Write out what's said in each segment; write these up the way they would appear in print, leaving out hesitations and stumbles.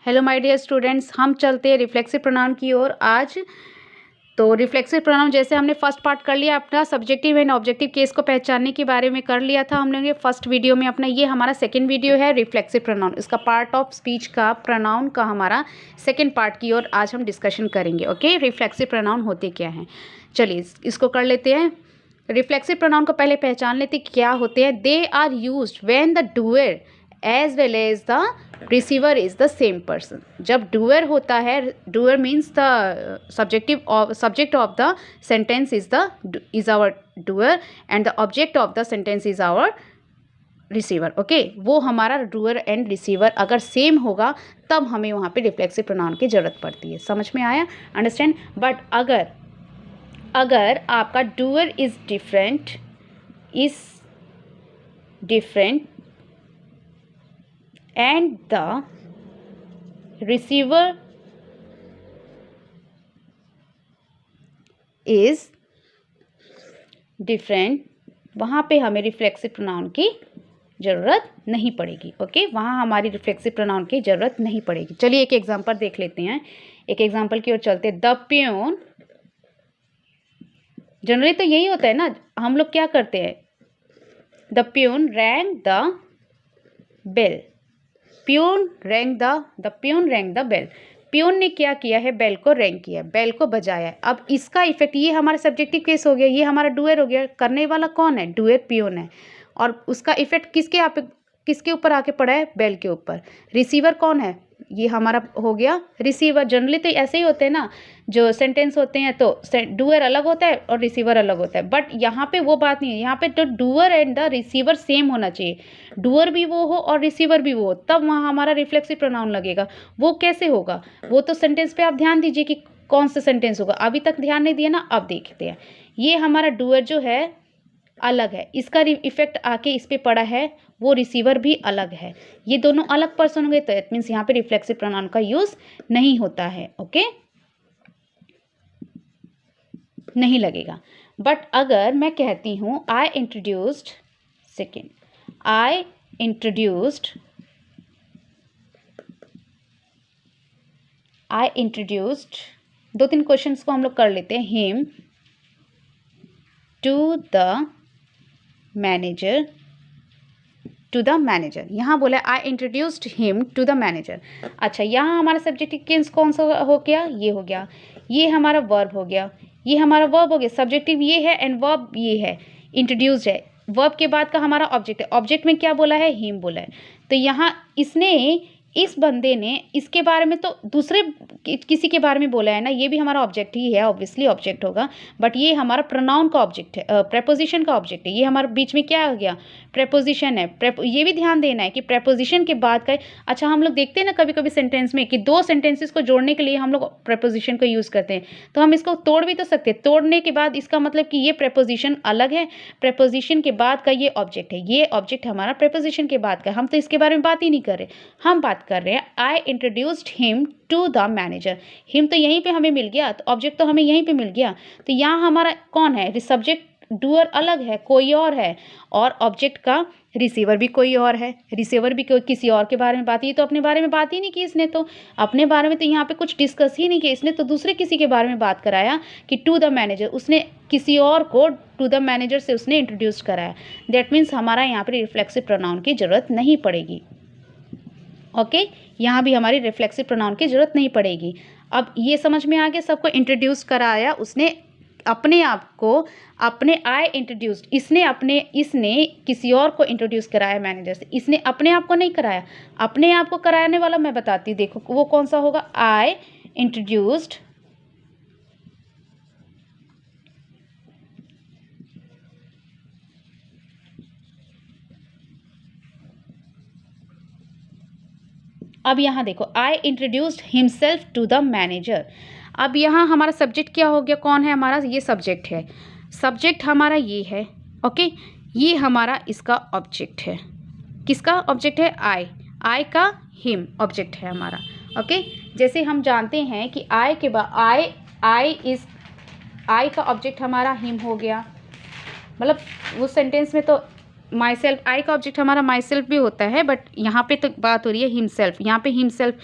Hello my dear students, हम चलते हैं रिफ्लेक्सिव प्रोनाउन की ओर आज। तो रिफ्लेक्सिव प्रोनाउन जैसे हमने फर्स्ट पार्ट कर लिया अपना, सब्जेक्टिव एंड ऑब्जेक्टिव केस को पहचानने के बारे में कर लिया था हम लोग ये फर्स्ट वीडियो में अपना। ये हमारा सेकंड वीडियो है रिफ्लेक्सिव प्रोनाउन, इसका पार्ट ऑफ स्पीच का प्रोनाउन का हमारा सेकंड पार्ट की ओर आज हम डिस्कशन करेंगे। ओके, रिफ्लेक्सिव प्रोनाउन होते क्या हैं, चलिए इसको कर लेते हैं। रिफ्लेक्सिव प्रोनाउन को पहले पहचान लेते क्या होते हैं। They are used when the doer as well as the receiver is the same person. जब डूअर होता है, doer means the subject of the sentence is our doer and the object of the sentence is our receiver. Okay, वो हमारा doer and receiver अगर same होगा तब हमें वहाँ पे रिफ्लेक्सिव प्रोनाउन की जरूरत पड़ती है। समझ में आया, अंडरस्टैंड। बट अगर आपका doer is different and the receiver is different, वहाँ पे हमें रिफ्लेक्सिव प्रोनाउन की ज़रूरत नहीं पड़ेगी। ओके, वहाँ हमारी रिफ्लेक्सिव प्रोनाउन की ज़रूरत नहीं पड़ेगी। चलिए एक एग्जांपल देख लेते हैं, एक एग्जांपल की ओर चलते हैं। द प्यून, जनरली तो यही होता है ना, हम लोग क्या करते हैं, the peon rang the bell. Peon rang the bell. Peon ने क्या किया है, बेल को रैंग किया, बेल को बजाया है। अब इसका इफेक्ट, ये हमारा सब्जेक्टिव केस हो गया, ये हमारा डूअर हो गया। करने वाला कौन है, डूअर प्यून है, और उसका इफेक्ट किसके ऊपर आके पड़ा है, बेल के ऊपर। रिसीवर कौन है, ये हमारा हो गया रिसीवर। जनरली तो ऐसे ही होते हैं ना, जो सेंटेंस होते हैं तो डूअर अलग होता है और रिसीवर अलग होता है। बट यहाँ पे वो बात नहीं है, यहाँ पे तो doer and the receiver same होना चाहिए। डूअर भी वो हो और रिसीवर भी वो हो, तब वहाँ हमारा रिफ्लेक्सिव प्रोनाउन लगेगा। वो कैसे होगा, वो तो सेंटेंस पे आप ध्यान दीजिए कि कौन सा सेंटेंस होगा। अभी तक ध्यान नहीं दिया ना, अब देखते हैं। ये हमारा डूअर जो है अलग है, इसका इफेक्ट आके इस पे पड़ा है, वो रिसीवर भी अलग है। ये दोनों अलग पर्सन होंगे तो इट मीन्स यहाँ पे रिफ्लेक्सिव प्रोनाउन का यूज नहीं होता है। ओके, नहीं लगेगा। बट अगर मैं कहती हूँ आई इंट्रोड्यूस्ड, दो तीन क्वेश्चंस को हम लोग कर लेते हैं। हिम टू द मैनेजर, यहाँ बोला I introduced him to the manager. अच्छा, यहाँ हमारा सब्जेक्टिव केस कौन सा हो गया, ये हो गया। ये हमारा वर्ब हो गया, ये हमारा वर्ब हो गया। सब्जेक्टिव ये है एंड वर्ब ये है, इंट्रोड्यूस्ड है। वर्ब के बाद का हमारा ऑब्जेक्ट है, ऑब्जेक्ट में क्या बोला है, हिम बोला है। तो यहाँ इस बंदे ने इसके बारे में तो दूसरे किसी के बारे में बोला है ना, ये भी हमारा ऑब्जेक्ट ही है, ऑब्वियसली ऑब्जेक्ट होगा। बट ये हमारा प्रोनाउन का ऑब्जेक्ट है, प्रेपोजिशन का ऑब्जेक्ट है। ये हमारे बीच में क्या आ गया, प्रेपोजिशन है। ये भी ध्यान देना है कि प्रेपोजिशन के बाद का। अच्छा, हम लोग देखते हैं ना कभी कभी सेंटेंस में कि दो सेंटेंसेस को जोड़ने के लिए हम लोग प्रेपोजिशन को यूज़ करते हैं, तो हम इसको तोड़ भी तो सकते हैं। तोड़ने के बाद इसका मतलब कि ये प्रेपोजिशन अलग है, प्रेपोजिशन के बाद का ये ऑब्जेक्ट है, ये ऑब्जेक्ट हमारा प्रेपोजिशन के बाद का। हम तो इसके बारे में बात ही नहीं कर रहे, हम बात कर रहे हैं I introduced him to the manager. Him तो यहीं पे हमें मिल गया, तो ऑब्जेक्ट तो हमें यहीं पे मिल गया। तो यहाँ हमारा कौन है, सब्जेक्ट डूअर अलग है, कोई और है, और ऑब्जेक्ट का रिसीवर भी कोई और है। रिसीवर भी कोई किसी और के बारे में बात, ये तो अपने बारे में बात ही नहीं की इसने, तो अपने बारे में तो यहाँ पे कुछ डिस्कस ही नहीं किया इसने, तो दूसरे किसी के बारे में बात कराया कि टू द मैनेजर। उसने किसी और को टू द मैनेजर से उसने इंट्रोड्यूस कराया। दैट मीन्स हमारा यहाँ पर रिफ्लेक्सिव प्रोनाउन की जरूरत नहीं पड़ेगी। ओके, यहाँ भी हमारी रिफ्लेक्सिव प्रोनाउन की जरूरत नहीं पड़ेगी। अब ये समझ में आ गया, सबको इंट्रोड्यूस कराया उसने अपने आप को, अपने आई इंट्रोड्यूस्ड, इसने किसी और को इंट्रोड्यूस कराया मैनेजर से। इसने अपने आप को नहीं कराया, अपने आप को कराने वाला मैं बताती हूँ, देखो वो कौन सा होगा। आई इंट्रोड्यूस्ड अब यहाँ देखो, I introduced himself to the manager. अब यहाँ हमारा सब्जेक्ट क्या हो गया, कौन है हमारा, ये सब्जेक्ट है। सब्जेक्ट हमारा ये है। ओके, ये हमारा इसका ऑब्जेक्ट है। किसका ऑब्जेक्ट है, आई का हिम ऑब्जेक्ट है हमारा। ओके, जैसे हम जानते हैं कि आई के बाद आई का ऑब्जेक्ट हमारा हिम हो गया, मतलब उस सेंटेंस में तो माई सेल्फ, आई का ऑब्जेक्ट हमारा माई सेल्फ भी होता है, बट यहाँ पे तो बात हो रही है हिमसेल्फ। यहाँ पे हिमसेल्फ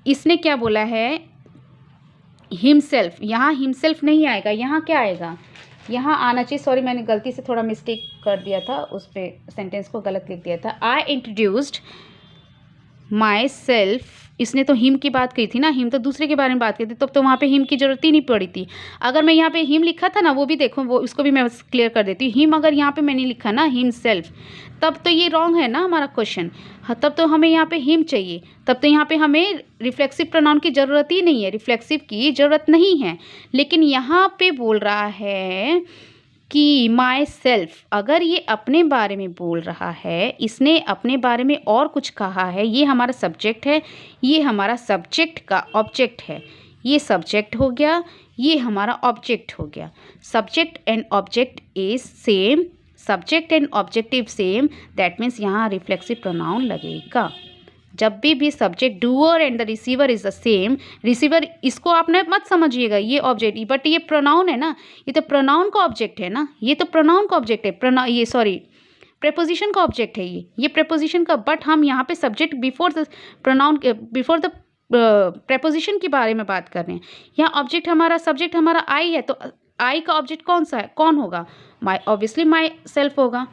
इसने क्या बोला है, हिमसेल्फ, यहाँ हिमसेल्फ नहीं आएगा, यहाँ क्या आएगा, यहाँ आना चाहिए, सॉरी मैंने गलती से थोड़ा मिस्टेक कर दिया था, उस पर सेंटेंस को गलत लिख दिया था। आई इंट्रोड्यूस्ड माई सेल्फ, इसने तो हिम की बात की थी ना, हिम तो दूसरे के बारे में बात की थी, तब तो वहाँ पे हिम की जरूरत ही नहीं पड़ी थी। अगर मैं यहाँ पे हिम लिखा था ना, वो भी देखो, वो उसको भी मैं क्लियर कर देती हूँ। हिम अगर यहाँ पे मैंने लिखा ना हिम सेल्फ, तब तो ये रॉन्ग है ना हमारा क्वेश्चन। हाँ, तब तो हमें यहाँ पे हिम चाहिए, तब तो यहाँ पे हमें रिफ्लेक्सिव प्रोनाउन की ज़रूरत ही नहीं है, रिफ्लेक्सिव की ज़रूरत नहीं है। लेकिन यहाँ पे बोल रहा है कि माई सेल्फ, अगर ये अपने बारे में बोल रहा है, इसने अपने बारे में और कुछ कहा है, ये हमारा सब्जेक्ट है, ये हमारा सब्जेक्ट का ऑब्जेक्ट है, ये सब्जेक्ट हो गया, ये हमारा ऑब्जेक्ट हो गया। Subject and object is same, subject and objective same, that means यहाँ रिफ्लेक्सिव प्रोनाउन लगेगा। जब भी subject doer and the receiver is the same, receiver इसको आपने मत समझिएगा ये ऑब्जेक्ट, बट ये प्रोनाउन है ना, ये तो प्रोनाउन का ऑब्जेक्ट है ना, ये तो प्रोनाउन का ऑब्जेक्ट है, ये सॉरी प्रेपोजिशन का ऑब्जेक्ट है ये प्रेपोजिशन का, बट हम यहाँ पे subject before the pronoun, before the preposition के बारे में बात कर रहे हैं। यहाँ ऑब्जेक्ट हमारा, सब्जेक्ट हमारा आई है, तो आई का ऑब्जेक्ट कौन सा है, कौन होगा, माई, ऑब्वियसली माई सेल्फ होगा।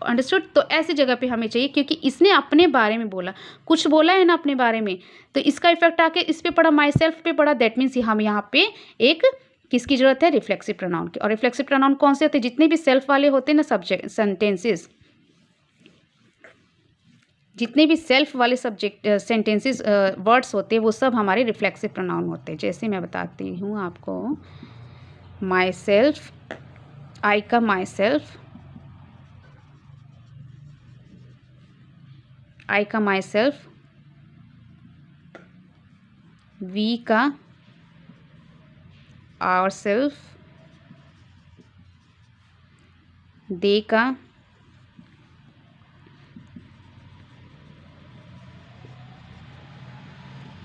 अंडरस्टूड। तो ऐसी जगह पे हमें चाहिए, क्योंकि इसने अपने बारे में बोला, कुछ बोला है ना अपने बारे में, तो इसका इफेक्ट आके इस पे पड़ा, माई सेल्फ पे पड़ा, दैट मीन्स हम यहाँ पे एक किसकी जरूरत है, रिफ्लेक्सिव प्रोनाउन की। और रिफ्लेक्सिव प्रोनाउन कौन से होते हैं, जितने भी सेल्फ वाले होते हैं ना सब्जेक्ट सेंटेंसेस, जितने भी सेल्फ वाले सब्जेक्ट सेंटेंसेस वर्ड्स होते हैं, वो सब हमारे रिफ्लेक्सिव प्रोनाउन होते हैं। जैसे मैं बताती हूँ आपको, माई सेल्फ, आई का माई सेल्फ, आई का माई सेल्फ, वी का आवर सेल्फ, दे का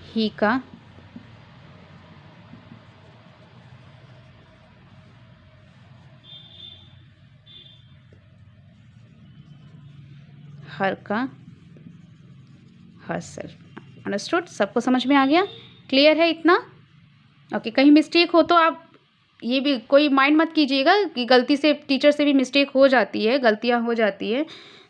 ही का, हर का, हर सेल्फ। अंडरस्टूड, सबको समझ में आ गया, क्लियर है इतना? ओके, कहीं मिस्टेक हो तो आप ये भी कोई माइंड मत कीजिएगा कि गलती से टीचर से भी मिस्टेक हो जाती है, गलतियां हो जाती है,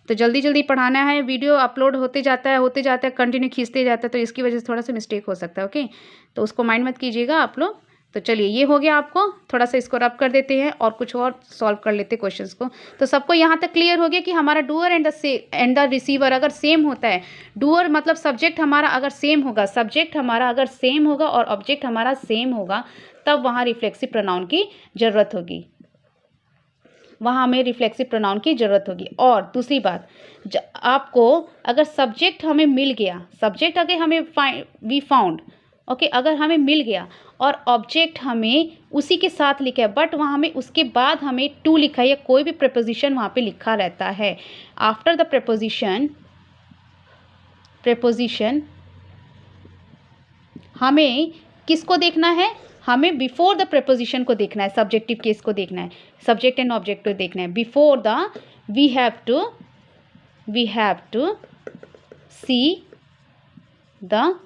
तो जल्दी जल्दी पढ़ाना है, वीडियो अपलोड होते जाता है कंटिन्यू खींचते जाता है, तो इसकी वजह से थोड़ा सा मिस्टेक हो सकता है। ओके, तो उसको माइंड मत कीजिएगा आप लोग। तो चलिए, ये हो गया, आपको थोड़ा सा इसको रब कर देते हैं और कुछ और सॉल्व कर लेते हैं क्वेश्चंस को। तो सबको यहाँ तक क्लियर हो गया कि हमारा डूअर एंड द रिसीवर अगर सेम होता है, डूअर मतलब सब्जेक्ट हमारा अगर सेम होगा, सब्जेक्ट हमारा अगर सेम होगा और ऑब्जेक्ट हमारा सेम होगा, तब वहाँ रिफ्लेक्सिव प्रोनाउन की ज़रूरत होगी, वहाँ हमें रिफ्लेक्सिव प्रोनाउन की ज़रूरत होगी। और दूसरी बात, आपको अगर सब्जेक्ट हमें मिल गया, सब्जेक्ट अगर हमें वी फाउंड, ओके, अगर हमें मिल गया और ऑब्जेक्ट हमें उसी के साथ लिखा है, बट वहाँ हमें उसके बाद हमें टू लिखा है या कोई भी प्रेपोजिशन वहाँ पे लिखा रहता है, आफ्टर द प्रेपोजिशन हमें किसको देखना है, हमें बिफोर द प्रेपोजिशन को देखना है, सब्जेक्टिव केस को देखना है, सब्जेक्ट एंड ऑब्जेक्ट को देखना है। Before the we have to see the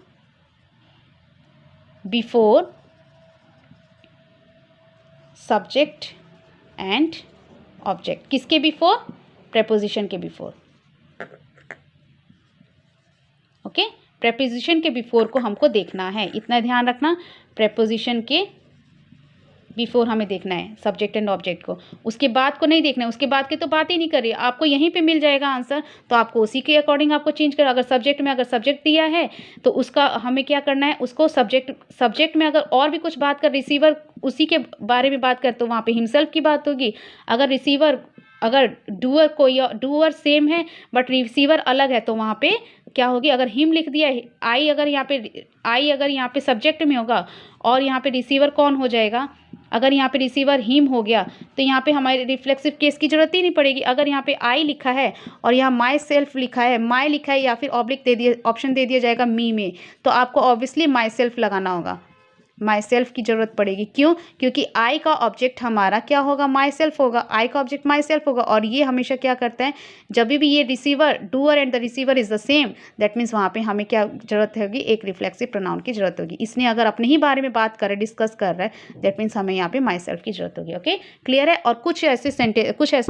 before subject and object, किसके बिफोर, प्रेपोजिशन के बिफोर। ओके, प्रेपोजिशन के बिफोर को हमको देखना है, इतना ध्यान रखना, प्रेपोजिशन के बिफोर हमें देखना है सब्जेक्ट एंड ऑब्जेक्ट को, उसके बाद को नहीं देखना है, उसके बाद की तो बात ही नहीं करिए, आपको यहीं पे मिल जाएगा आंसर, तो आपको उसी के अकॉर्डिंग आपको चेंज कर, अगर सब्जेक्ट में अगर सब्जेक्ट दिया है तो उसका हमें क्या करना है, उसको सब्जेक्ट में अगर और भी कुछ बात कर, रिसीवर उसी के बारे में बात कर, तो वहाँ पे हिमसेल्फ की बात होगी। अगर रिसीवर, अगर डूअर सेम है बट रिसीवर अलग है, तो वहाँ पे क्या होगी, अगर हिम लिख दिया, आई अगर यहाँ पे सब्जेक्ट में होगा और यहाँ पे रिसीवर कौन हो जाएगा, अगर यहाँ पे रिसीवर हिम हो गया, तो यहाँ पे हमारे रिफ्लेक्सिव केस की जरूरत ही नहीं पड़ेगी। अगर यहाँ पे आई लिखा है और यहाँ माई सेल्फ लिखा है, माई लिखा है या फिर ऑब्लिक दे दिया, ऑप्शन दे दिया जाएगा मी में, तो आपको ऑब्वियसली माई सेल्फ लगाना होगा। माई सेल्फ की ज़रूरत पड़ेगी। क्यों? क्योंकि आई का ऑब्जेक्ट हमारा क्या होगा? माई सेल्फ होगा। आई का ऑब्जेक्ट माई सेल्फ होगा और ये हमेशा क्या करता है, जब भी ये receiver, doer and the receiver is the same, that means वहाँ पे हमें क्या ज़रूरत होगी? एक रिफ्लेक्सिव प्रोनाउन की ज़रूरत होगी। इसने अगर अपने ही बारे में बात कर रहा है, डिस्कस कर रहा है, दैट मीन्स हमें यहाँ पे माई सेल्फ की ज़रूरत होगी। ओके, क्लियर है? और कुछ ऐसे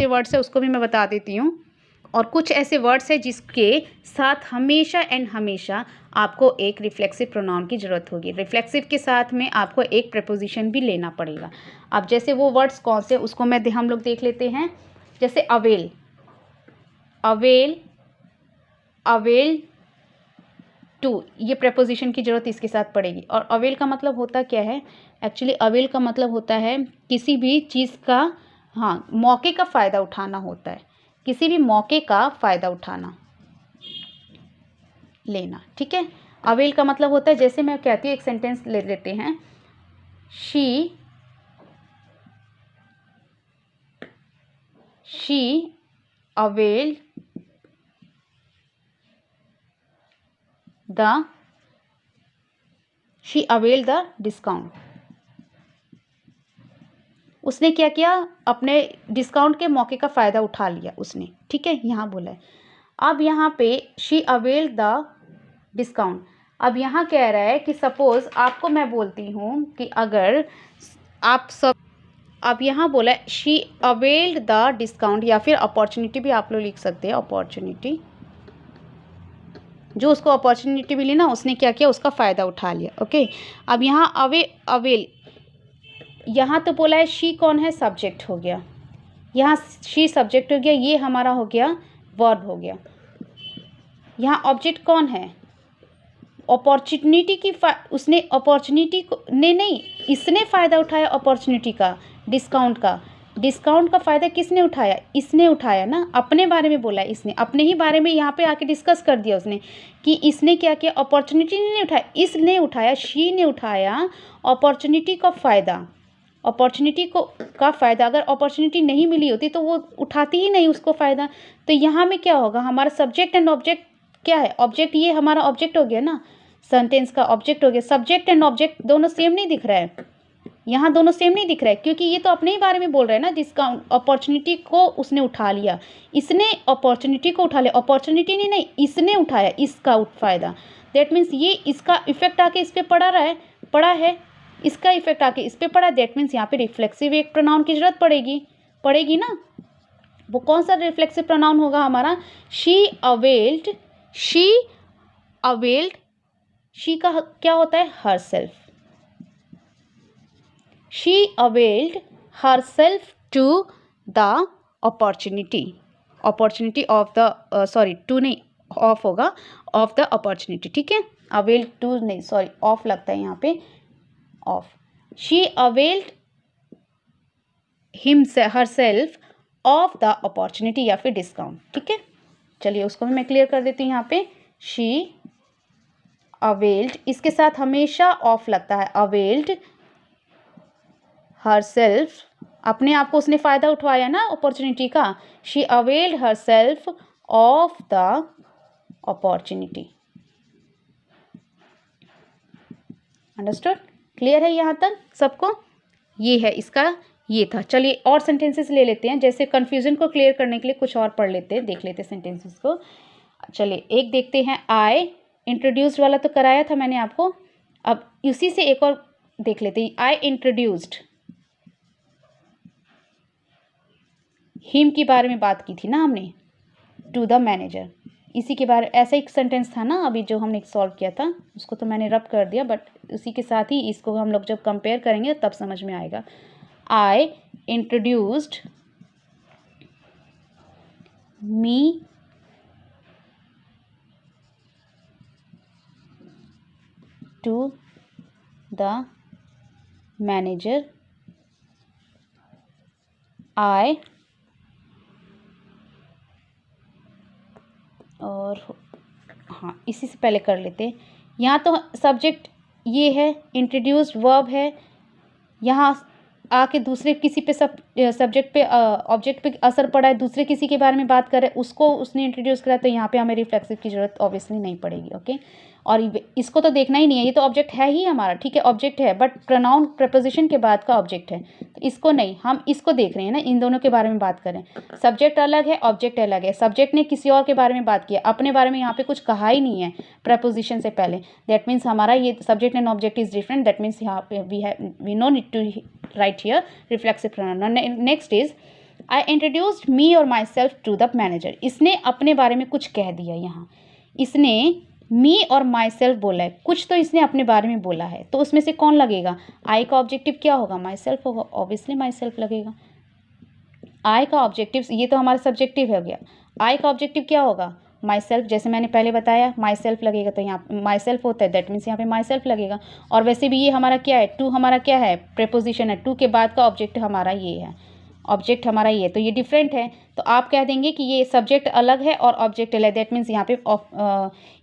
वर्ड्स है, उसको भी मैं बता देती हूँ। और कुछ ऐसे वर्ड्स हैं जिसके साथ हमेशा एंड हमेशा आपको एक रिफ्लेक्सिव प्रोनाउन की ज़रूरत होगी। रिफ्लेक्सिव के साथ में आपको एक प्रपोजिशन भी लेना पड़ेगा। अब जैसे वो वर्ड्स कौन से, उसको हम लोग देख लेते हैं। जैसे अवेल, अवेल, अवेल टू, ये प्रपोजिशन की ज़रूरत इसके साथ पड़ेगी। और अवेल का मतलब होता क्या है? एक्चुअली अवेल का मतलब होता है किसी भी चीज़ का, हाँ, मौके का फ़ायदा उठाना होता है। किसी भी मौके का फ़ायदा उठाना, लेना, ठीक है। अवेल का मतलब होता है, जैसे मैं कहती हूँ, एक सेंटेंस ले लेते हैं। She avail the discount. उसने क्या किया? अपने डिस्काउंट के मौके का फ़ायदा उठा लिया उसने, ठीक है, यहाँ बोला है। अब यहाँ पे शी अवेल द डिस्काउंट। अब यहाँ कह रहा है कि सपोज़ आपको मैं बोलती हूँ कि अगर आप सब, अब यहाँ बोला है शी अवेल्ड द डिस्काउंट, या फिर अपॉर्चुनिटी भी आप लोग लिख सकते हैं। अपॉर्चुनिटी, जो उसको अपॉर्चुनिटी मिली ना, उसने क्या किया? उसका फ़ायदा उठा लिया। ओके, अब यहाँ अवेल, यहाँ तो बोला है शी कौन है? सब्जेक्ट हो गया। यहाँ शी सब्जेक्ट हो गया, ये हमारा हो गया वर्ब हो गया। यहाँ ऑब्जेक्ट कौन है? अपॉर्चुनिटी की उसने अपॉर्चुनिटी को नहीं, इसने फ़ायदा उठाया अपॉर्चुनिटी का, डिस्काउंट का फ़ायदा किसने उठाया? इसने उठाया ना, अपने बारे में बोला है इसने, अपने ही बारे में यहाँ पे आके डिस्कस कर दिया उसने कि इसने क्या किया? अपॉर्चुनिटी नहीं उठाया, इसने उठाया, शी ने उठाया अपॉर्चुनिटी का फ़ायदा। अपॉर्चुनिटी का फ़ायदा, अगर अपॉर्चुनिटी नहीं मिली होती तो वो उठाती ही नहीं उसको फ़ायदा। तो यहाँ में क्या होगा? हमारा सब्जेक्ट एंड ऑब्जेक्ट क्या है? ऑब्जेक्ट, ये हमारा ऑब्जेक्ट हो गया ना, सेंटेंस का ऑब्जेक्ट हो गया। सब्जेक्ट एंड ऑब्जेक्ट दोनों सेम नहीं दिख रहा है, यहाँ दोनों सेम नहीं दिख रहा है, क्योंकि ये तो अपने ही बारे में बोल रहा है ना, जिसका अपॉर्चुनिटी को उसने उठा लिया, इसने अपॉर्चुनिटी को उठा लिया। अपॉर्चुनिटी नहीं, इसने उठाया इसका फ़ायदा। दैट मीन्स ये इसका इफेक्ट आके इस पर पड़ा है, इसका इफेक्ट आके इस पर पड़ा। दैट मीन्स यहाँ पे रिफ्लेक्सिव एक प्रोनाउन की जरूरत पड़ेगी ना। वो कौन सा रिफ्लेक्सिव प्रोनाउन होगा हमारा? शी अवेल्ड, शी का क्या होता है? Herself. She availed herself to the opportunity of the, sorry to नहीं, ऑफ होगा, ऑफ द अपॉर्चुनिटी, ठीक है। अवेल्ड टू नहीं, सॉरी ऑफ लगता है यहाँ पे, of. She availed herself of the opportunity या फिर डिस्काउंट, ठीक है। चलिए उसको भी मैं क्लियर कर देती हूँ यहाँ पे। शी अवेल्ड, इसके साथ हमेशा ऑफ लगता है। अवेल्ड हर सेल्फ, अपने आप को उसने फ़ायदा उठवाया ना अपॉर्चुनिटी का। She availed herself of the opportunity. Understood? Clear है यहाँ तक सबको? ये है इसका, ये था। चलिए और सेंटेंसेस ले लेते हैं, जैसे कन्फ्यूजन को क्लियर करने के लिए कुछ और पढ़ लेते हैं, देख लेते हैं सेंटेंसेस को। चलिए एक देखते हैं। आई इंट्रोड्यूस्ड वाला तो कराया था मैंने आपको, अब उसी से एक और देख लेते हैं। आई इंट्रोड्यूस्ड, हिम के बारे में बात की थी ना हमने, टू द मैनेजर, इसी के बारे, ऐसा एक सेंटेंस था ना अभी जो हमने सॉल्व किया था, उसको तो मैंने रब कर दिया, बट उसी के साथ ही इसको हम लोग जब कंपेयर करेंगे तब समझ में आएगा। I introduced me to the manager. I, और हाँ इसी से पहले कर लेते हैं। यहाँ तो सब्जेक्ट ये है, इंट्रोड्यूस्ड वर्ब है, यहाँ आके दूसरे किसी पे सब्जेक्ट पे ऑब्जेक्ट पे असर पड़ा है, दूसरे किसी के बारे में बात कर रहे हैं, उसको उसने इंट्रोड्यूस करा, तो यहाँ पे हमें रिफ्लेक्सिव की ज़रूरत ऑब्वियसली नहीं पड़ेगी। ओके, और इसको तो देखना ही नहीं है, ये तो ऑब्जेक्ट है ही हमारा, ठीक है, ऑब्जेक्ट है, बट प्रोनाउन प्रपोजिशन के बाद का ऑब्जेक्ट है, तो इसको नहीं, हम इसको देख रहे हैं ना, इन दोनों के बारे में बात करें। सब्जेक्ट अलग है, ऑब्जेक्ट अलग है। सब्जेक्ट ने किसी और के बारे में बात किया, अपने बारे में यहाँ पे कुछ कहा ही नहीं है प्रपोजिशन से पहले, दैट मीन्स हमारा ये subject and object is different, that means यहाँ पे we no need to write here reflexive pronoun. Next is I introduced me or myself to the manager. इसने अपने बारे में कुछ कह दिया, यहाँ इसने मी और माई सेल्फ बोला है, कुछ तो इसने अपने बारे में बोला है, तो उसमें से कौन लगेगा? आई का ऑब्जेक्टिव क्या होगा? माई सेल्फ होगा, ऑब्वियसली माई सेल्फ लगेगा। आई का ऑब्जेक्टिव, ये तो हमारा सब्जेक्टिव हो गया, आई का ऑब्जेक्टिव क्या होगा? माई सेल्फ, जैसे मैंने पहले बताया माई सेल्फ लगेगा, तो यहाँ माई सेल्फ होता है, दैट मीन्स यहाँ पे माई सेल्फ लगेगा। और वैसे भी ये हमारा क्या है? टू हमारा क्या है? प्रेपोजिशन है, टू के बाद का ऑब्जेक्ट हमारा ये है, ऑब्जेक्ट हमारा ये, तो ये डिफरेंट है, तो आप कह देंगे कि ये सब्जेक्ट अलग है और ऑब्जेक्ट अलग है, दैट मीन्स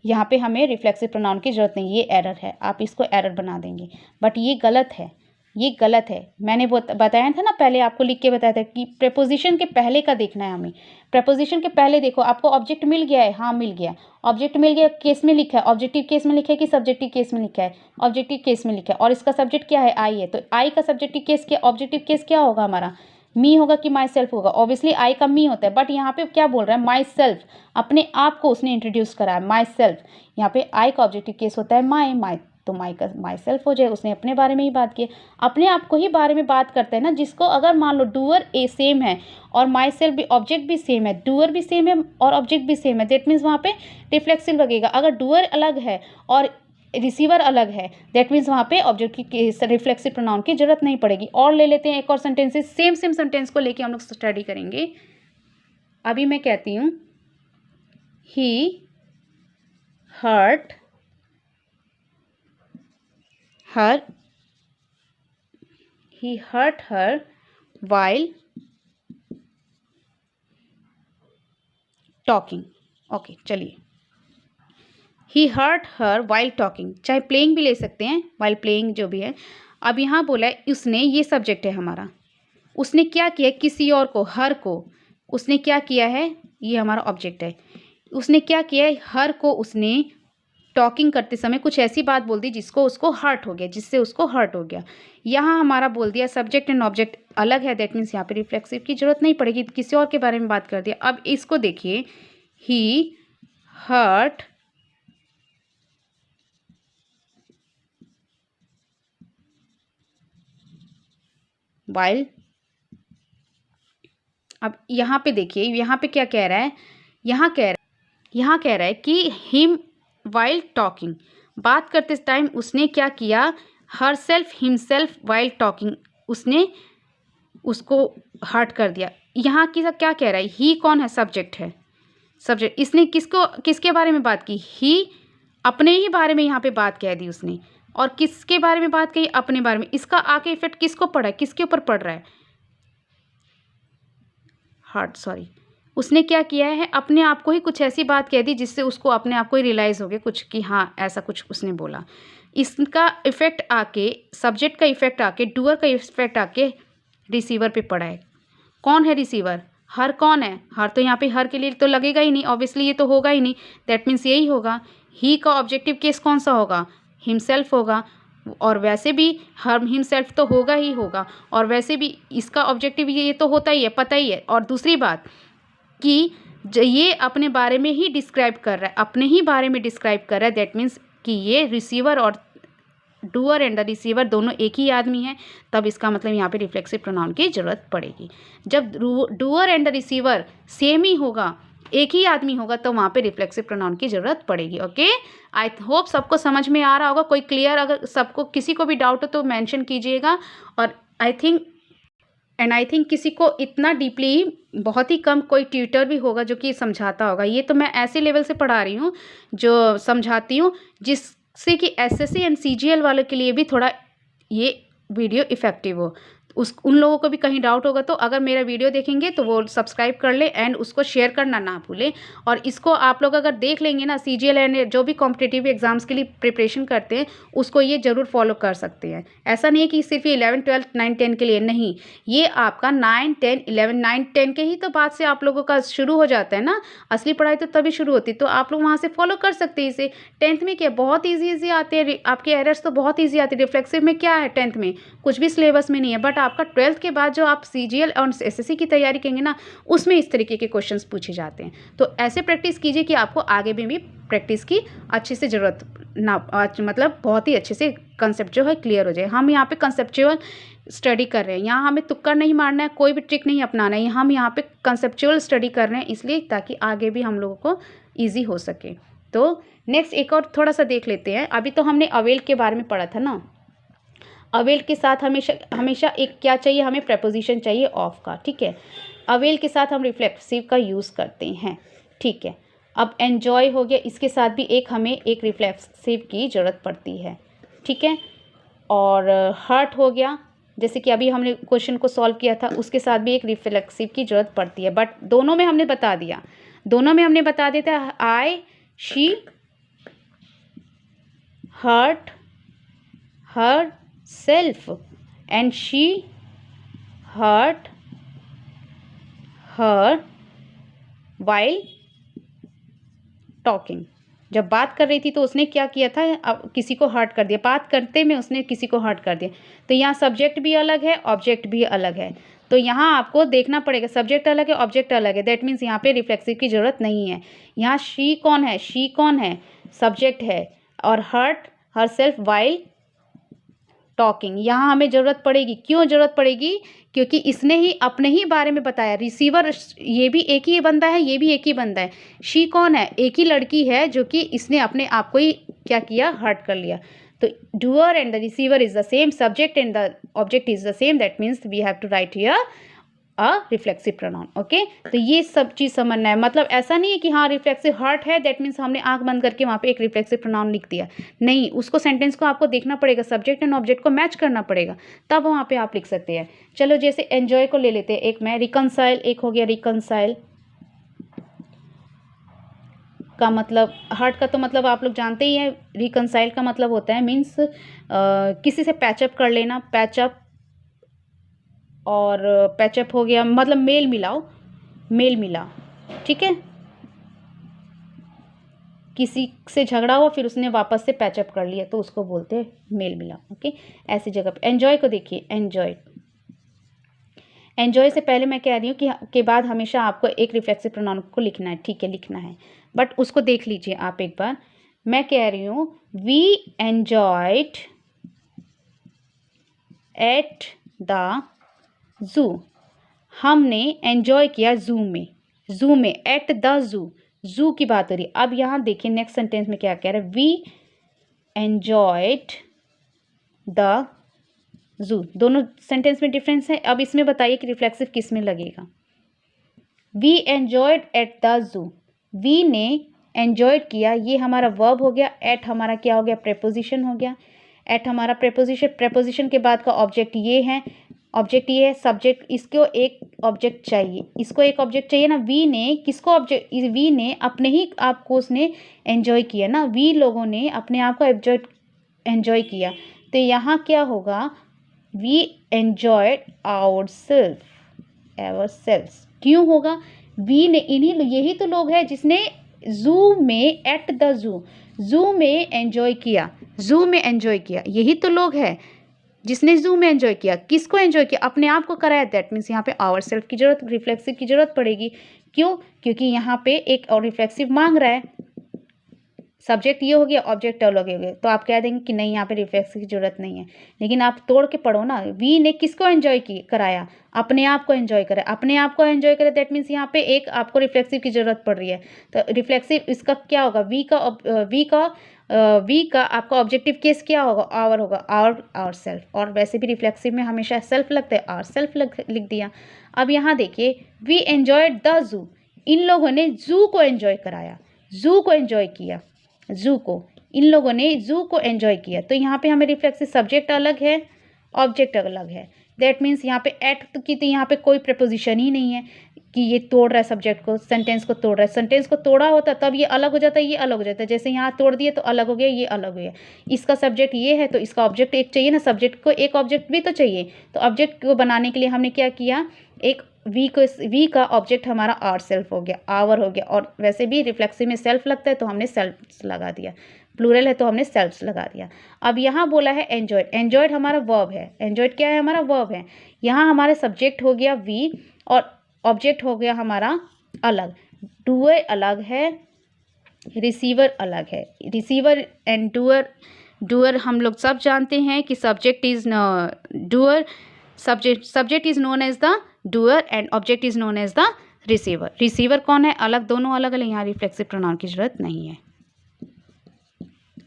यहाँ पे हमें रिफ्लेक्सिव प्रोनाउन की जरूरत नहीं, ये एरर है, आप इसको एरर बना देंगे, बट ये गलत है, ये गलत है। मैंने बताया था ना पहले, आपको लिख के बताया था कि प्रेपोजिशन के पहले का देखना है हमें। प्रेपोजिशन के पहले देखो, आपको ऑब्जेक्ट मिल गया है, हाँ मिल गया, ऑब्जेक्ट मिल गया, केस में लिखा है, ऑब्जेक्टिव केस में लिखा है कि सब्जेक्टिव केस में लिखा है? ऑब्जेक्टिव केस में लिखा है, और इसका सब्जेक्ट क्या है? आई है, तो आई का सब्जेक्टिव केस क्या, ऑब्जेक्टिव केस क्या होगा हमारा? मी होगा कि माई सेल्फ होगा? ऑब्वियसली आई का मी होता है, बट यहाँ पे क्या बोल रहा है? माई सेल्फ, अपने आप को उसने इंट्रोड्यूस करा है, माई सेल्फ। यहाँ पे आई का ऑब्जेक्टिव केस होता है माई, तो माई का माई सेल्फ हो जाए, उसने अपने बारे में ही बात की, अपने आप को ही बारे में बात करते हैं ना, जिसको अगर मान लो डूअर ए सेम है और माई सेल्फ भी, ऑब्जेक्ट भी सेम है, डूअर भी सेम है और ऑब्जेक्ट भी सेम है, दैट मीन्स वहाँ पे रिफ्लेक्सिव लगेगा। अगर डूअर अलग है और रिसीवर अलग है, दैट मीन्स वहाँ पे ऑब्जेक्ट की रिफ्लेक्सिव प्रोनाउन की जरूरत नहीं पड़ेगी। और ले लेते हैं एक और सेंटेंसेस, सेम सेंटेंस को लेके हम लोग स्टडी करेंगे। अभी मैं कहती हूँ he hurt her, he hurt her while talking। Okay, चलिए, he hurt her while talking, चाहे playing भी ले सकते हैं, while playing जो भी है। अब यहाँ बोला है उसने, ये सब्जेक्ट है हमारा, उसने क्या किया? किसी और को, हर को उसने क्या किया है? ये हमारा ऑब्जेक्ट है, उसने क्या किया है? हर को उसने टॉकिंग करते समय कुछ ऐसी बात बोल दी जिसको उसको हर्ट हो गया, जिससे उसको हर्ट हो गया। यहाँ हमारा बोल दिया सब्जेक्ट एंड ऑब्जेक्ट अलग है, दैट मीन्स यहाँ पे रिफ्लेक्सिव की जरूरत नहीं पड़ेगी, किसी और के बारे में बात कर दिया। अब इसको देखिए, ही हर्ट वाइल, अब यहाँ पे देखिए, यहाँ पे क्या कह रहा है? यहाँ कह रहा है कि हिम वाइल टॉकिंग, बात करते टाइम उसने क्या किया? Her self himself while talking, उसने उसको हर्ट कर दिया। यहाँ की क्या कह रहा है? ही कौन है? सब्जेक्ट है, सब्जेक्ट। इसने किसके बारे में बात की? ही अपने ही बारे में यहाँ पे बात कह दी उसने, और किसके बारे में बात कही? अपने बारे में। इसका आके इफेक्ट किसको पड़ा है? किसके ऊपर पड़ रहा है? हर्ट, सॉरी, उसने क्या किया है? अपने आप को ही कुछ ऐसी बात कह दी जिससे उसको अपने आप को ही रियलाइज़ हो गया कुछ, कि हाँ ऐसा कुछ उसने बोला। इसका इफेक्ट आके, सब्जेक्ट का इफेक्ट आके, डूअर का इफेक्ट आके रिसीवर पे पड़ा है। कौन है रिसीवर? हर कौन है? हर तो यहाँ पे हर के लिए तो लगेगा ही नहीं, ऑब्वियसली ये तो होगा ही नहीं, दैट मीन्स यही होगा। ही का ऑब्जेक्टिव केस कौन सा होगा? हिमसेल्फ होगा, और वैसे भी हर हिमसेल्फ तो होगा ही होगा, और वैसे भी इसका ऑब्जेक्टिव ये तो होता ही है, पता ही है। और दूसरी बात कि ये अपने बारे में ही डिस्क्राइब कर रहा है, अपने ही बारे में डिस्क्राइब कर रहा है, दैट मीन्स कि ये रिसीवर और डूअर एंड द रिसीवर दोनों एक ही आदमी है, तब इसका मतलब यहाँ पे रिफ्लेक्सिव प्रोनाउन की जरूरत पड़ेगी। जब doer and the receiver same ही होगा, एक ही आदमी होगा, तो वहाँ पे रिफ्लेक्सिव प्रोनाउन की जरूरत पड़ेगी। ओके, आई होप सबको समझ में आ रहा होगा। कोई क्लियर, अगर सबको किसी को भी डाउट हो तो मेंशन कीजिएगा। और आई थिंक किसी को इतना डीपली, बहुत ही कम कोई ट्यूटर भी होगा जो कि समझाता होगा। ये तो मैं ऐसे लेवल से पढ़ा रही हूँ जो समझाती हूँ, जिससे कि एसएससी एंड सीजीएल वालों के लिए भी थोड़ा ये वीडियो इफ़ेक्टिव हो। उन लोगों को भी कहीं डाउट होगा तो अगर मेरा वीडियो देखेंगे तो वो सब्सक्राइब कर ले एंड उसको शेयर करना ना भूलें। और इसको आप लोग अगर देख लेंगे ना, CGL एंड जो भी कॉम्पिटिटिव एग्जाम्स के लिए प्रिपरेशन करते हैं उसको ये ज़रूर फॉलो कर सकते हैं। ऐसा नहीं है कि सिर्फ ये 11, 12, 9, 10 के लिए, नहीं, ये आपका 9, 10, 11, 9, 10 के ही तो बाद से आप लोगों का शुरू हो जाता है ना, असली पढ़ाई तो तभी शुरू होती है। तो आप लोग वहाँ से फॉलो कर सकते हैं इसे। 10th में क्या बहुत ईजी आते हैं, आपके एरर्स तो बहुत ईजी आते हैं। रिफ्लेक्सिव में क्या है, 10th में कुछ भी सिलेबस में नहीं है, बट आपका 12th के बाद जो आप CGL और SSC की तैयारी करेंगे ना, उसमें इस तरीके के क्वेश्चंस पूछे जाते हैं। तो ऐसे प्रैक्टिस कीजिए कि आपको आगे में भी प्रैक्टिस की अच्छे से ज़रूरत ना, मतलब बहुत ही अच्छे से कंसेप्ट जो है क्लियर हो जाए। हम यहाँ पे कंसेप्चुअल स्टडी कर रहे हैं, यहाँ हमें तुक्का नहीं मारना है, कोई भी ट्रिक नहीं अपनाना है, हम यहाँ पे कंसेप्चुअल स्टडी कर रहे हैं इसलिए ताकि आगे भी हम लोगों को ईजी हो सके। तो नेक्स्ट एक और थोड़ा सा देख लेते हैं। अभी तो हमने अवेल के बारे में पढ़ा था ना। अवेल के साथ हमेशा एक क्या चाहिए, हमें प्रपोजिशन चाहिए ऑफ का, ठीक है। अवेल के साथ हम रिफ्लेक्सिव का यूज़ करते हैं, ठीक है। अब एन्जॉय हो गया, इसके साथ भी हमें एक रिफ्लेक्सिव की ज़रूरत पड़ती है, ठीक है। और हर्ट हो गया, जैसे कि अभी हमने क्वेश्चन को सॉल्व किया था, उसके साथ भी एक रिफ्लेक्सिव की ज़रूरत पड़ती है। बट दोनों में हमने बता दिया था, I she hurt herself and she hurt her while talking. जब बात कर रही थी तो उसने क्या किया था, अब किसी को हर्ट कर दिया, बात करते में उसने किसी को हर्ट कर दिया। तो यहाँ सब्जेक्ट भी अलग है, ऑब्जेक्ट भी अलग है। तो यहाँ आपको देखना पड़ेगा, सब्जेक्ट अलग है, ऑब्जेक्ट अलग है, दैट मीन्स यहाँ पे रिफ्लेक्सिव की ज़रूरत नहीं है। यहाँ शी कौन है, सब्जेक्ट है, और hurt herself while talking, यहाँ हमें ज़रूरत पड़ेगी। क्यों ज़रूरत पड़ेगी, क्योंकि इसने ही अपने ही बारे में बताया। रिसीवर ये भी एक ही बंदा है, ये भी एक ही बंदा है। शी कौन है, एक ही लड़की है जो कि इसने अपने आप को ही क्या किया, हर्ट कर लिया। तो doer and the receiver is the same, subject and the object is the same, that means we have to write here a reflexive pronoun, okay. तो ये सब चीज़ समझना है। मतलब ऐसा नहीं है कि हाँ रिफ्लेक्सिव हर्ट है दैट मीन्स हमने आंख बंद करके वहाँ पे एक रिफ्लेक्सिव प्रोनाउन लिख दिया, नहीं, उसको सेंटेंस को आपको देखना पड़ेगा, सब्जेक्ट एंड ऑब्जेक्ट को मैच करना पड़ेगा, तब वहाँ पे आप लिख सकते हैं। चलो जैसे एन्जॉय को ले लेते हैं, एक मैं रिकनसाइल, एक हो गया रिकनसाइल का मतलब, हर्ट का तो मतलब आप लोग जानते ही हैं, रिकनसाइल का मतलब होता है मीन्स किसी से पैचअप कर लेना, पैचअप, और पैचअप हो गया मतलब मेल मिला, ठीक है। किसी से झगड़ा हुआ फिर उसने वापस से पैचअप कर लिया तो उसको बोलते हैं मेल मिला, ओके। ऐसी जगह पे एन्जॉय को देखिए, एन्जॉय से पहले मैं कह रही हूँ कि के बाद हमेशा आपको एक रिफ्लेक्सिव प्रोनाउन को लिखना है, ठीक है, लिखना है, बट उसको देख लीजिए आप एक बार। मैं कह रही हूँ we enjoyed at the zoo, हमने एन्जॉय किया ज़ू में, एट द ज़ू की बात हो रही है। अब यहाँ देखिए नेक्स्ट सेंटेंस में क्या कह रहा है, वी एन्जॉयड द ज़ू, दोनों सेंटेंस में डिफरेंस है। अब इसमें बताइए कि रिफ्लेक्सिव किस में लगेगा। We enjoyed at the zoo, we ने एन्जॉयड किया, ये हमारा वर्ब हो गया, एट हमारा क्या हो गया, प्रेपोजिशन हो गया, एट हमारा प्रेपोजिशन के बाद का ऑब्जेक्ट ये है, सब्जेक्ट, इसको एक ऑब्जेक्ट चाहिए, ना। वी ने किसको ऑब्जेक्ट, वी ने अपने ही आप को उसने एन्जॉय किया ना, वी लोगों ने अपने आप को एन्जॉय किया। तो यहाँ क्या होगा, वी एन्जॉयड आवरसेल्व्स। क्यों होगा, वी ने, यही तो लोग हैं जिसने ज़ू में, एट द ज़ू में एन्जॉय किया, यही तो लोग हैं जिसने ज़ू में एन्जॉय किया। किसको एन्जॉय किया, अपने आप को कराया, दैट मीन्स यहाँ पे आवर सेल्फ की जरूरत, रिफ्लेक्सिव की जरूरत पड़ेगी। क्यों, क्योंकि यहाँ पे एक और रिफ्लेक्सिव मांग रहा है, सब्जेक्ट ये हो गया, ऑब्जेक्ट अलग हो गया, तो आप कह देंगे कि नहीं यहाँ पे रिफ्लेक्सिव की जरूरत नहीं है, लेकिन आप तोड़ के पढ़ो ना। वी ने किसको एन्जॉय कराया, अपने आप को एन्जॉय करे, दैट मीन्स यहाँ पे एक आपको रिफ्लेक्सिव की जरूरत पड़ रही है। तो रिफ्लेक्सिव इसका क्या होगा, वी का आपका ऑब्जेक्टिव केस क्या होगा, आवर होगा, आवर सेल्फ, और वैसे भी रिफ्लेक्सिव में हमेशा सेल्फ लगता है, आवर सेल्फ लिख दिया। अब यहाँ देखिए वी एन्जॉयड द ज़ू, इन लोगों ने ज़ू को एन्जॉय कराया, इन लोगों ने ज़ू को एन्जॉय किया। तो यहाँ पे हमें रिफ्लेक्सिव, सब्जेक्ट अलग है, ऑब्जेक्ट अलग है, दैट मीन्स यहाँ पे एट की तो यहाँ पे कोई प्रपोजिशन ही नहीं है कि ये तोड़ रहा है सब्जेक्ट को, सेंटेंस को तोड़ रहा है। सेंटेंस को तोड़ा होता तब ये अलग हो जाता है, ये अलग हो जाता है। जैसे यहाँ तोड़ दिए तो अलग हो गया, ये अलग हो गया। इसका सब्जेक्ट ये है तो इसका ऑब्जेक्ट एक चाहिए ना, सब्जेक्ट को एक ऑब्जेक्ट भी तो चाहिए। तो ऑब्जेक्ट को बनाने के लिए हमने क्या किया, एक वी का ऑब्जेक्ट हमारा आवर सेल्फ हो गया, आवर हो गया। और वैसे भी रिफ्लेक्सिव में सेल्फ लगता है तो हमने सेल्फ लगा दिया, प्लूरल है तो हमने सेल्फ्स लगा दिया। अब यहाँ बोला है एन्जॉयड, एन्जॉयड हमारा वर्ब है। एन्जॉयड क्या है, हमारा वर्ब है। यहाँ हमारे सब्जेक्ट हो गया वी और ऑब्जेक्ट हो गया हमारा अलग। डूअर अलग है, रिसीवर अलग है। रिसीवर एंड डूअर, डूअर हम लोग सब जानते हैं कि subject is doer, subject is known as the doer and object is known as the receiver. Receiver कौन है, अलग, दोनों अलग अलग। यहाँ रिफ्लेक्सिव प्रोनाउन की जरूरत नहीं है।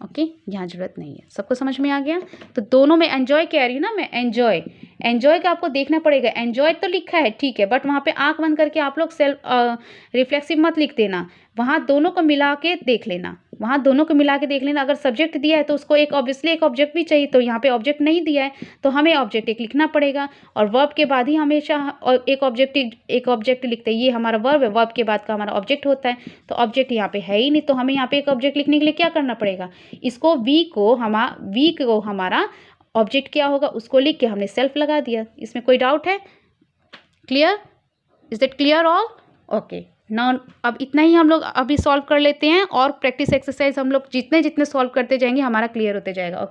ओके, यहाँ जरूरत नहीं है। सबको समझ में आ गया। तो दोनों में एंजॉय कह रही हूँ ना मैं, एंजॉय, एंजॉय का आपको देखना पड़ेगा। एंजॉय तो लिखा है ठीक है, बट वहाँ पे आंख बंद करके आप लोग सेल्फ रिफ्लेक्सिव मत लिख देना, वहाँ दोनों को मिला के देख लेना, वहाँ दोनों को मिला के देख लेना। अगर सब्जेक्ट दिया है तो उसको एक ऑब्वियसली एक ऑब्जेक्ट भी चाहिए, तो यहाँ पे ऑब्जेक्ट नहीं दिया है तो हमें ऑब्जेक्ट एक लिखना पड़ेगा। और वर्ब के बाद ही हमेशा एक ऑब्जेक्ट लिखते हैं। ये हमारा वर्ब है, वर्ब के बाद का हमारा ऑब्जेक्ट होता है। तो ऑब्जेक्ट यहाँ पे है ही नहीं, तो हमें यहाँ पे एक ऑब्जेक्ट लिखने के लिए क्या करना पड़ेगा, इसको वी को हमारा ऑब्जेक्ट क्या होगा उसको लिख के हमने सेल्फ लगा दिया। इसमें कोई डाउट है? Clear? Is that clear all? Okay, now अब इतना ही हम लोग अभी सॉल्व कर लेते हैं, और प्रैक्टिस एक्सरसाइज हम लोग जितने जितने सॉल्व करते जाएंगे हमारा क्लियर होते जाएगा।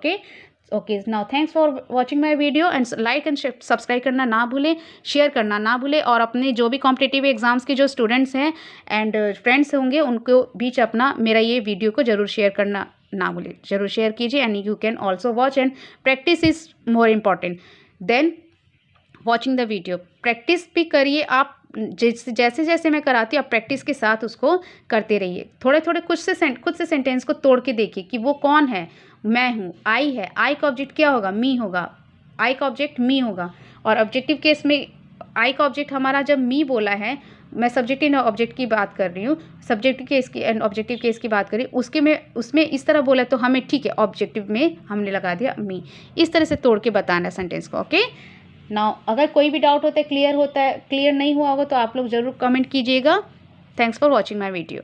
Okay, now thanks for watching my video and like and subscribe करना ना भूलें, शेयर करना ना भूलें, और अपने जो भी कॉम्पिटिटिव एग्जाम्स के जो स्टूडेंट्स हैं एंड फ्रेंड्स होंगे उनको बीच अपना मेरा ये वीडियो को जरूर शेयर करना ना भूलें, जरूर शेयर कीजिए। And you can also watch, and practice is more important than watching the video. Practice भी करिए आप, जैसे जैसे मैं कराती हूँ आप प्रैक्टिस के साथ उसको करते रहिए। थोड़े थोड़े खुद से सेंटेंस को तोड़ के देखिए कि वो कौन है, मैं हूँ, आई है, आई का ऑब्जेक्ट क्या होगा, मी होगा, आई का ऑब्जेक्ट मी होगा। और ऑब्जेक्टिव केस में आई का ऑब्जेक्ट हमारा जब मी बोला है, मैं सब्जेक्टिव ऑब्जेक्ट की बात कर रही हूँ, सब्जेक्टिव केस की एंड ऑब्जेक्टिव केस की बात करी, उसमें इस तरह बोला तो हमें ठीक है, ऑब्जेक्टिव में हमने लगा दिया मी। इस तरह से तोड़ के बताना सेंटेंस को। ओके, नाउ अगर कोई भी डाउट होता है, क्लियर नहीं हुआ होगा तो आप लोग ज़रूर कमेंट कीजिएगा। Thanks for watching my video.